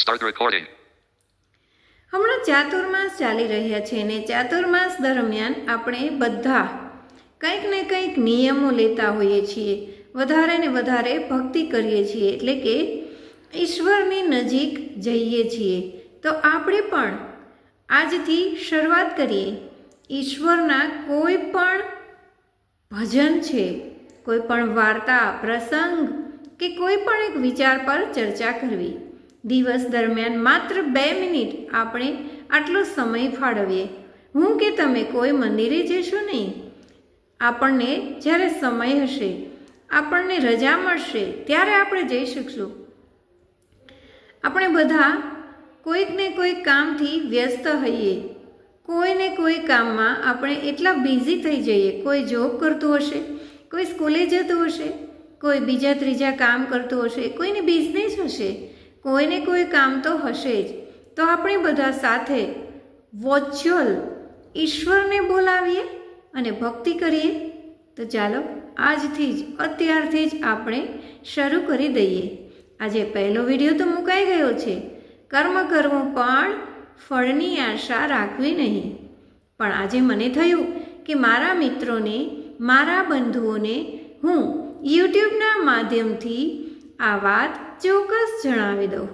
Start recording. હમણાં ચાતુર્માસ ચાલી રહ્યા છે ને ચાતુર્માસ દરમિયાન આપણે બધા કંઈક ને કંઈક નિયમો લેતા હોઈએ છીએ, વધારે ને વધારે ભક્તિ કરીએ છીએ, એટલે કે ઈશ્વરની નજીક જઈએ છીએ. તો આપણે પણ આજથી શરૂઆત કરીએ. ઈશ્વરના કોઈ પણ ભજન છે, કોઈ પણ વાર્તા, પ્રસંગ કે કોઈ પણ એક વિચાર પર ચર્ચા કરવી. દિવસ દરમિયાન માત્ર 2 મિનિટ આપણે આટલો સમય ફાળવીએ. હું કે તમે કોઈ મંદિરે જશો નહીં. આપણને જ્યારે સમય હશે, આપણને રજા મળશે, ત્યારે આપણે જઈ શકશું. આપણે બધા કોઈક ને કોઈક કામથી વ્યસ્ત હોઈએ. કોઈને કોઈ કામમાં આપણે એટલા બિઝી થઈ જઈએ. કોઈ જોબ કરતું હશે, કોઈ સ્કૂલે જતું હશે, કોઈ બીજા ત્રીજા કામ કરતું હશે, કોઈને બિઝનેસ હશે, કોઈને કોઈ કામ તો હશે જ. તો આપણે બધા સાથે વર્ચ્યુઅલ ઈશ્વરને બોલાવીએ અને ભક્તિ કરીએ. તો ચાલો આજથી જ, અત્યારથી જ આપણે શરૂ કરી દઈએ. આજે પહેલો વિડીયો તો મુકાઈ ગયો છે. કર્મ કરવું પણ ફળની આશા રાખવી નહીં. પણ આજે મને થયું કે મારા મિત્રોને, મારા બંધુઓને હું યુટ્યુબના માધ્યમથી આ વાત ચોક્કસ જણાવી દઉં.